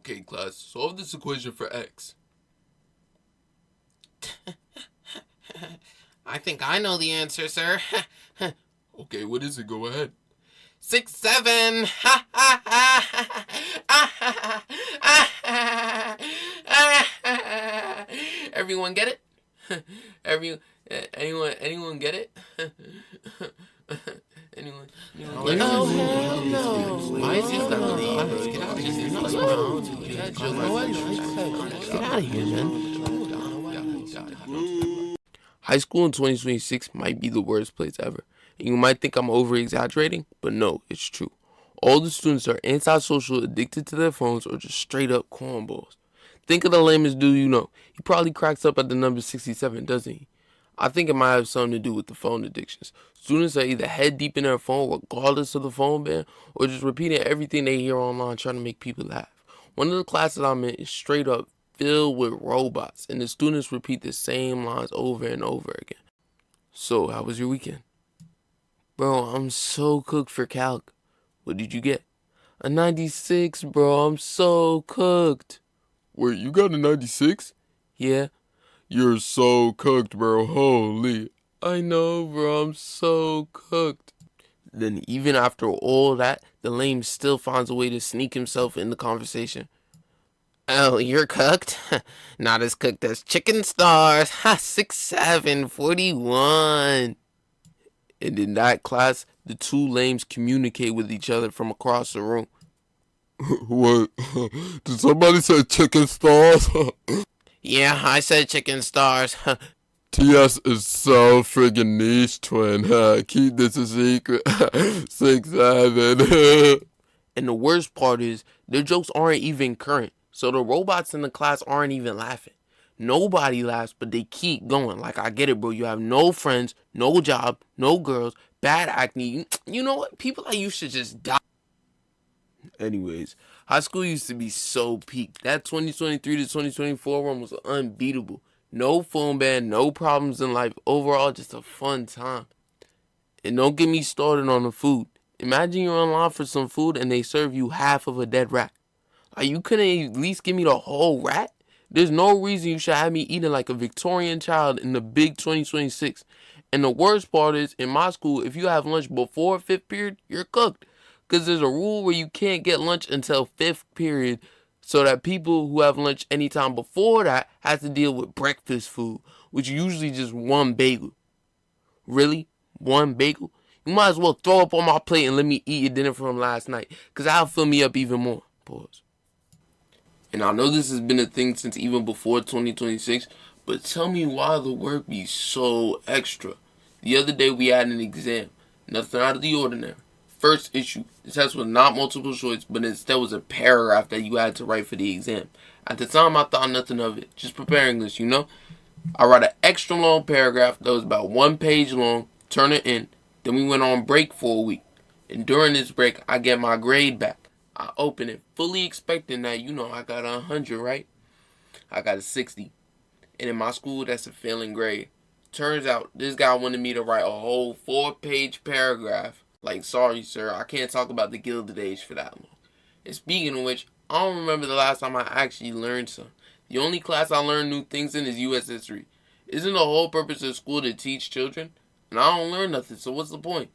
Okay, class, solve this equation for x. I think I know the answer, sir. Okay, what is it? Go ahead. 6, 7. Everyone get it? Anyone get it? Anyone get it? Oh, hell no. Why is he not class? Get out of here. You're not supposed to. Get out of here, man. High school in 2026 might be the worst place ever. And you might think I'm over-exaggerating, but no, it's true. All the students are antisocial, addicted to their phones, or just straight up cornballs. Think of the lamest dude you know. He probably cracks up at the number 67, doesn't he? I think it might have something to do with the phone addictions. Students are either head deep in their phone regardless of the phone ban, or just repeating everything they hear online trying to make people laugh. One of the classes I'm in is straight up filled with robots, and the students repeat the same lines over and over again. So, how was your weekend? Bro, I'm so cooked for calc. What did you get? A 96, bro. I'm so cooked. Wait, you got a 96? Yeah? You're so cooked, bro. Holy. I know, bro. I'm so cooked. Then even after all that, the lame still finds a way to sneak himself in the conversation. Oh, you're cooked? Not as cooked as chicken stars. Ha, 6, 7, 41. And in that class, the two lames communicate with each other from across the room. What? Did somebody say chicken stars? Yeah, I said chicken stars. TS is so friggin' niche, twin. Keep this a secret. 6, 7. And the worst part is, their jokes aren't even current. So the robots in the class aren't even laughing. Nobody laughs, but they keep going. Like, I get it, bro. You have no friends, no job, no girls, bad acne. You know what? People like you should just die. Anyways, high school used to be so peak. That 2023 to 2024 one was unbeatable. No phone ban, no problems in life. Overall, just a fun time. And don't get me started on the food. Imagine you're online for some food and they serve you half of a dead rat. Like, you couldn't at least give me the whole rat? There's no reason you should have me eating like a Victorian child in the big 2026. And the worst part is, in my school, if you have lunch before 5th period, you're cooked. Because there's a rule where you can't get lunch until 5th period, so that people who have lunch anytime before that have to deal with breakfast food, which is usually just one bagel. Really? One bagel? You might as well throw up on my plate and let me eat your dinner from last night, because that'll fill me up even more. Pause. And I know this has been a thing since even before 2026, but tell me why the work be so extra. The other day we had an exam. Nothing out of the ordinary. First issue. The test was not multiple choice, but instead was a paragraph that you had to write for the exam. At the time, I thought nothing of it. Just preparing this, you know? I wrote an extra long paragraph that was about 1 page long, turn it in. Then we went on break for a week. And during this break, I get my grade back. I open it, fully expecting that, I got 100, right? I got a 60. And in my school, that's a failing grade. Turns out, this guy wanted me to write a whole 4-page paragraph. Like, sorry, sir, I can't talk about the Gilded Age for that long. And speaking of which, I don't remember the last time I actually learned some. The only class I learned new things in is U.S. history. Isn't the whole purpose of school to teach children? And I don't learn nothing, so what's the point?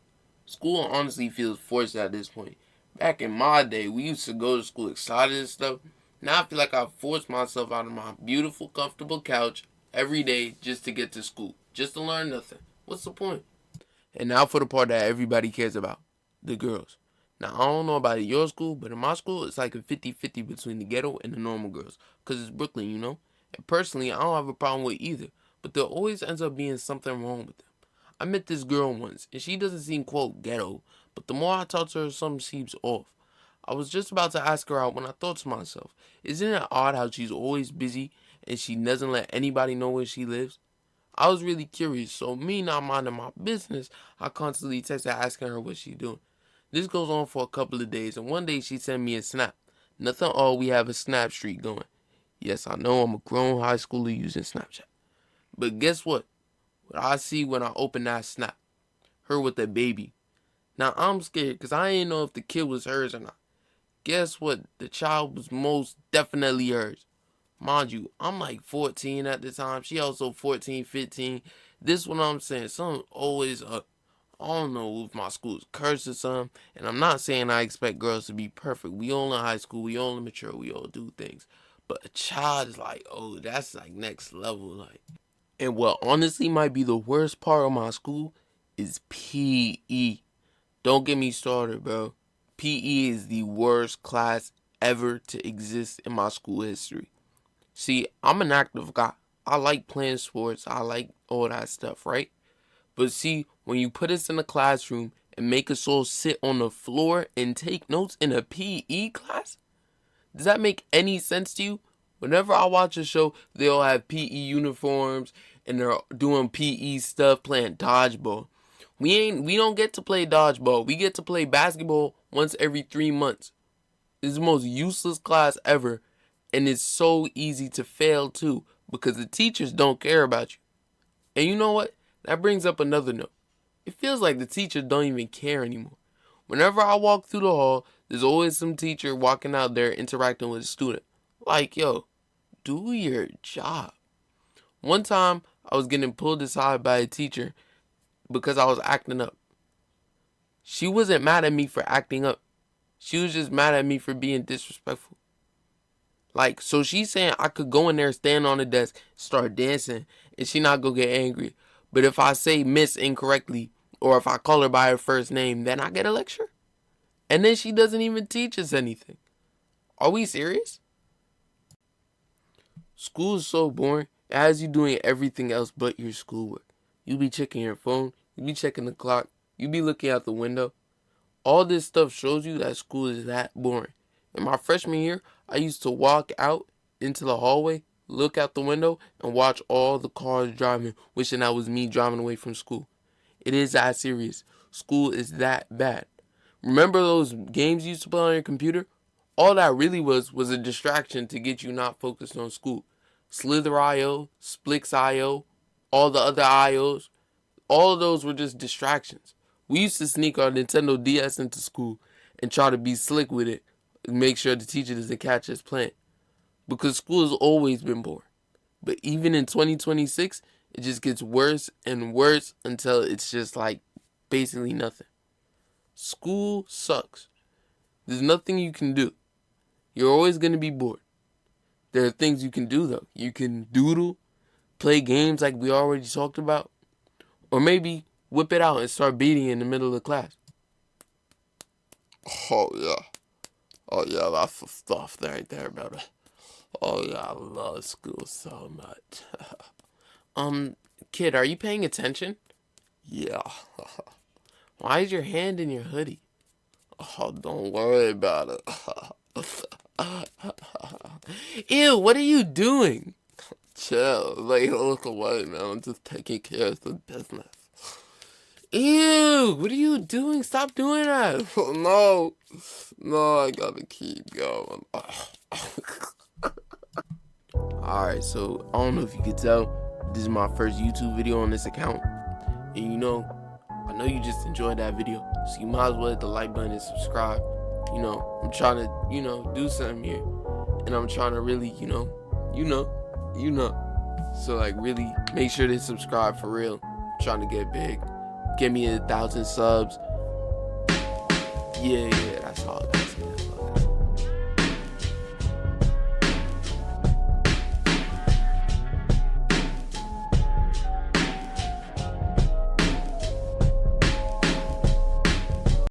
School honestly feels forced at this point. Back in my day, we used to go to school excited and stuff. Now I feel like I forced myself out of my beautiful, comfortable couch every day just to get to school. Just to learn nothing. What's the point? And now for the part that everybody cares about. The girls. Now, I don't know about your school, but in my school, it's like a 50-50 between the ghetto and the normal girls. Because it's Brooklyn, you know? And personally, I don't have a problem with either. But there always ends up being something wrong with them. I met this girl once, and she doesn't seem, quote, ghetto. But the more I talk to her, something seems off. I was just about to ask her out when I thought to myself, isn't it odd how she's always busy and she doesn't let anybody know where she lives? I was really curious, so me not minding my business, I constantly text her asking her what she's doing. This goes on for a couple of days, and one day she sent me a snap. Nothing odd, we have a snap streak going. Yes, I know I'm a grown high schooler using Snapchat. But guess what? What I see when I open that snap? Her with a baby. Now, I'm scared because I ain't know if the kid was hers or not. guess what? The child was most definitely hers. Mind you, I'm like 14 at the time. She also 14, 15. This what I'm saying. Something always up. I don't know if my school's cursed or something. And I'm not saying I expect girls to be perfect. We all in high school. We all mature. We all do things. But a child is like, oh, that's like next level. Like, and what honestly might be the worst part of my school is PE. Don't get me started, bro. PE is the worst class ever to exist in my school history. See, I'm an active guy. I like playing sports. I like all that stuff, right? But see, when you put us in a classroom and make us all sit on the floor and take notes in a PE class, does that make any sense to you? Whenever I watch a show, they all have PE uniforms and they're doing PE stuff, playing dodgeball. We don't get to play dodgeball. We get to play basketball once every 3 months. It's the most useless class ever, and it's so easy to fail too because the teachers don't care about you. And you know what? That brings up another note. It feels like the teachers don't even care anymore. Whenever I walk through the hall, there's always some teacher walking out there interacting with a student. Like, yo, do your job. One time, I was getting pulled aside by a teacher because I was acting up. She wasn't mad at me for acting up. She was just mad at me for being disrespectful. Like, so she's saying I could go in there, stand on the desk, start dancing, and she not gonna get angry. But if I say miss incorrectly, or if I call her by her first name, then I get a lecture? And then she doesn't even teach us anything. Are we serious? School is so boring. It has you doing everything else but your schoolwork. You be checking your phone. You be checking the clock. You be looking out the window. All this stuff shows you that school is that boring. In my freshman year, I used to walk out into the hallway, look out the window, and watch all the cars driving, wishing that was me driving away from school. It is that serious. School is that bad. Remember those games you used to play on your computer? All that really was a distraction to get you not focused on school. Slither.io, Splix.io, all the other IOs, all of those were just distractions. We used to sneak our Nintendo DS into school and try to be slick with it and make sure the teacher doesn't catch us playing. Because school has always been boring. But even in 2026, it just gets worse and worse until it's just like basically nothing. School sucks. There's nothing you can do. You're always going to be bored. There are things you can do though. You can doodle, play games like we already talked about, or maybe whip it out and start beating in the middle of the class. Oh yeah, that's the stuff right there, brother. Oh yeah, I love school so much. Kid, are you paying attention? Yeah. Why is your hand in your hoodie? Oh, don't worry about it. Ew, what are you doing? Chill, like look away, man. I'm just taking care of the business. Ew, what are you doing? Stop doing that. No, I gotta keep going. Alright, so I don't know if you could tell, this is my first YouTube video on this account. And I know you just enjoyed that video, so you might as well hit the like button and subscribe. I'm trying to, do something here. And I'm trying to really, So like really make sure to subscribe for real. I'm trying to get big. Get me 1,000 subs. Yeah, that's all.